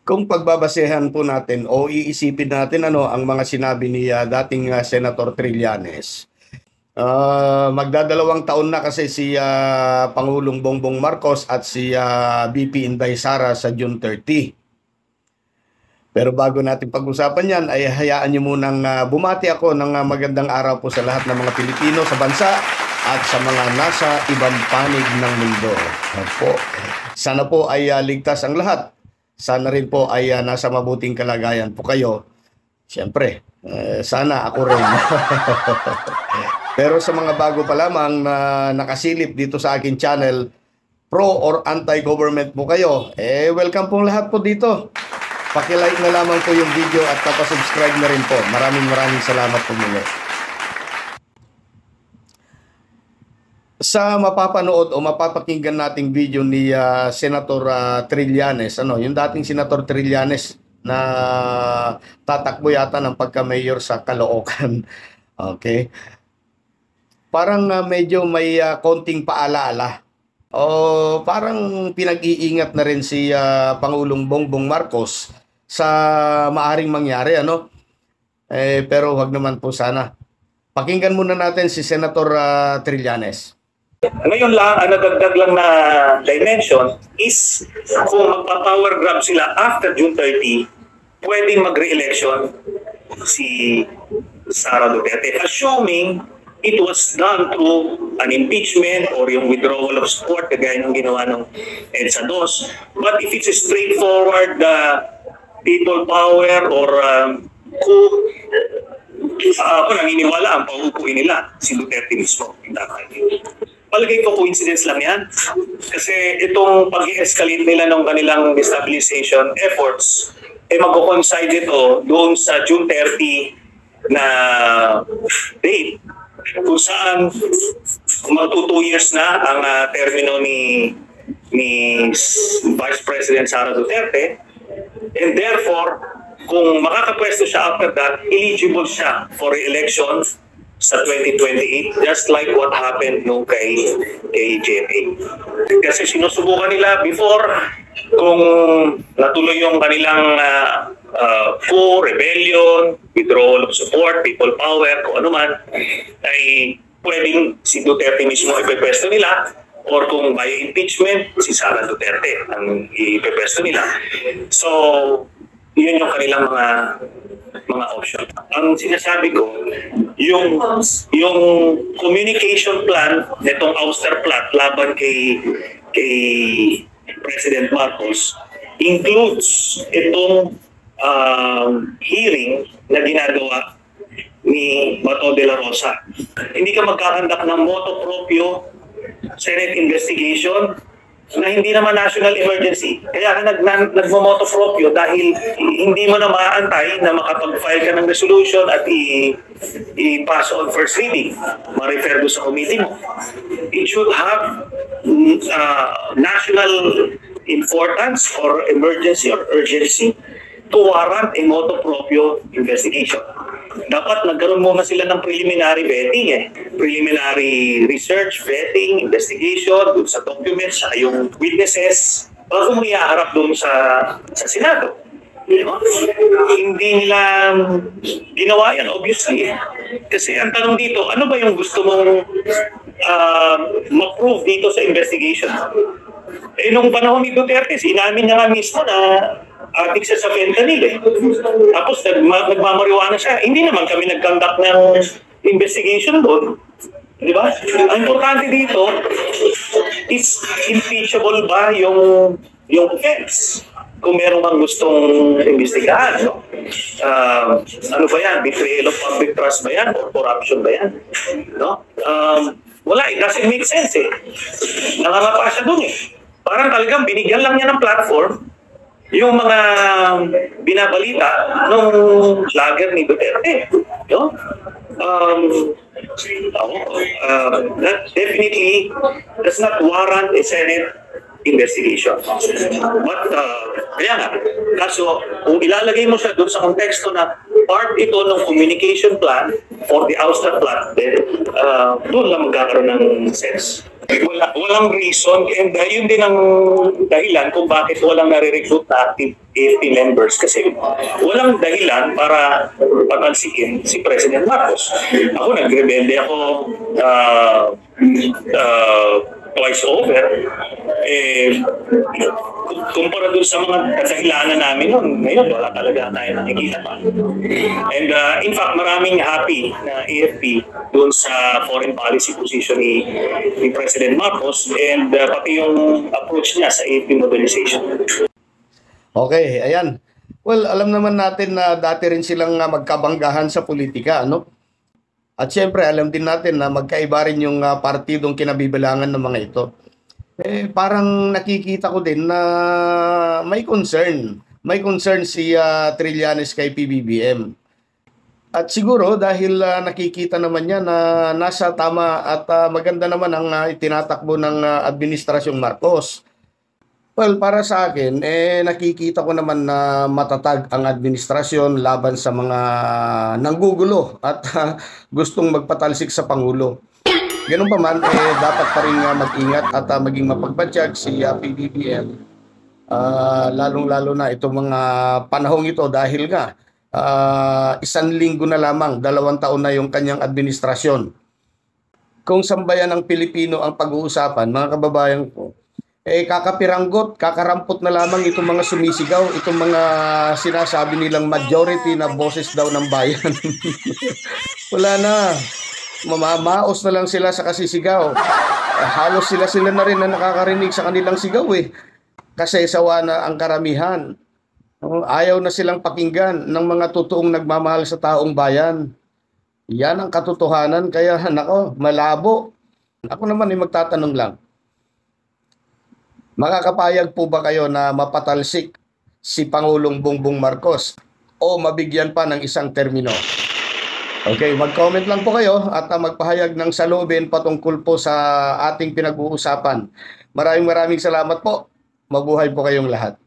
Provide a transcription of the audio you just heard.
Kung pagbabasehan po natin o iisipin natin ang mga sinabi ni dating Senator Trillanes, magdadalawang taon na kasi si Pangulong Bongbong Marcos at si VP Inday Sara sa June 30. Pero bago natin pag-usapan yan, ay hayaan nyo munang bumati ako ng magandang araw po sa lahat ng mga Pilipino sa bansa at sa mga nasa ibang panig ng mundo. Opo. Sana po ay ligtas ang lahat. Sana rin po ay nasa mabuting kalagayan po kayo. Siyempre, sana ako rin. Pero sa mga bago pa lamang na nakasilip dito sa akin channel, pro or anti-government po kayo, welcome po lahat po dito. Paki-like na lamang po yung video at subscribe na rin po. Maraming salamat po muli. Sa mapapanood o mapapakinggan nating video ni Senator Trillanes, yung dating Senator Trillanes na tatakbo yata ng pagka-mayor sa Caloocan. Okay? Parang medyo may konting paalaala. O parang pinag-iingat na rin si Pangulong Bongbong Marcos sa maaring mangyari, pero wag naman po sana. Pakinggan muna natin si Senator Trillanes. Ngayon lang, ang nadagdag lang na dimension is kung magpa-power grab sila after June 30, pwedeng mag-re-election si Sara Duterte, assuming it was done through an impeachment or yung withdrawal of support kagaya ng ginawa ng EDSA DOS. But if it's a straightforward people power or coup, ako naniniwala ang pauupuin nila si Duterte mismo. Palagay ko coincidence lang yan. Kasi itong pag-i-escalate nila ng kanilang destabilization efforts, magko-coincide ito doon sa June 30 na date kung saan magto 2 years na ang termino ni Vice President Sara Duterte, and therefore kung makakapwesto siya after that, eligible siya for re-election sa 2028, just like what happened nung kay JFA. Kasi sinusubukan nila before, kung natuloy yung kanilang coup, rebellion, withdrawal of support, people power, kung ano man, ay pwedeng si Duterte mismo ipepwesto nila, or kung by impeachment, si Sara Duterte ang ipepwesto nila. So, yun yung kanilang mga option. Ang sinasabi ko, yung communication plan nitong ouster plot laban kay President Marcos includes itong hearing na ginagawa ni Bato de la Rosa. Hindi ka magkakandak ng motu proprio Senate investigation na hindi naman national emergency. Kaya ka nagmo-motu proprio dahil hindi mo na maaantay na makapag-file ka ng resolution at i-pass on first reading. Ma-refer do sa committee mo. It should have national importance or emergency or urgency to warrant a motu proprio investigation. Dapat nagkaroon muna sila ng preliminary vetting preliminary research, vetting, investigation dun sa documents, sa yung witnesses bago mo iaharap dun sa Senado. Hindi nila ginawa yan, obviously. Kasi ang tanong dito, ano ba yung gusto mong ma-prove dito sa investigation? Nung panahon ni Duterte, sinamin niya nga mismo na addict siya sa fentanyl Tapos nagmamariwana siya. Hindi naman kami nag-conduct ng investigation doon. Di ba? Ang importante dito is impeachable ba yung offense? Kung meron bang gustong imbestigahan, ano ba yan? Betrayal of public trust ba yan? Or corruption ba yan? Wala, it doesn't make sense Nangangapa siya doon Parang talagang binigyan lang niya ng platform yung mga binabalita nung vlogger ni Duterte. That definitely does not warrant a Senate investigation. But, kaya nga, kaso kung ilalagay mo siya doon sa konteksto na part ito ng communication plan for the ouster plot, then doon lang magkakaroon ng sense. Walang reason, and yun din ang dahilan kung bakit walang nare-recruit na active AFP members, kasi walang dahilan para patalsikin si President Marcos. Ako nagrebelde ako twice over, kumpara dun sa mga kadahilanan namin noon, ngayon wala talaga tayo nakikita pa. And in fact, maraming happy na AFP dun sa foreign policy position ni President Marcos, and pati yung approach niya sa AFP modernization. Okay, ayan. Well, alam naman natin na dati rin silang magkabanggahan sa politika, ano? At syempre, alam din natin na magkaiba rin yung partidong kinabibilangan ng mga ito. Parang nakikita ko din na may concern. May concern si Trillanes kay PBBM. At siguro dahil nakikita naman niya na nasa tama at maganda naman ang itinatakbo ng Administrasyong Marcos. Well, para sa akin, nakikita ko naman na matatag ang administrasyon laban sa mga nanggugulo at gustong magpatalsik sa Pangulo. Ganun pa man, dapat pa rin mag-ingat at maging mapagbatsyag si PBBM. Lalong-lalo na itong mga panahong ito dahil nga 1 linggo na lamang, 2 taon na yung kanyang administrasyon. Kung sambayan ng Pilipino ang pag-uusapan, mga kababayan ko, kakapiranggot, kakarampot na lamang itong mga sumisigaw, itong mga sinasabi nilang majority na boses daw ng bayan. Wala na. Mamamaos na lang sila sa kasisigaw. Halos sila na rin na nakakarinig sa kanilang sigaw Kasi sawa na ang karamihan. Ayaw na silang pakinggan ng mga totoong nagmamahal sa taong bayan. Yan ang katotohanan, kaya nako, malabo. Ako naman ay magtatanong lang. Makakapayag po ba kayo na mapatalsik si Pangulong Bongbong Marcos o mabigyan pa ng isang termino? Okay, mag-comment lang po kayo at magpahayag ng saloobin patungkol po sa ating pinag-uusapan. Maraming salamat po. Mabuhay po kayong lahat.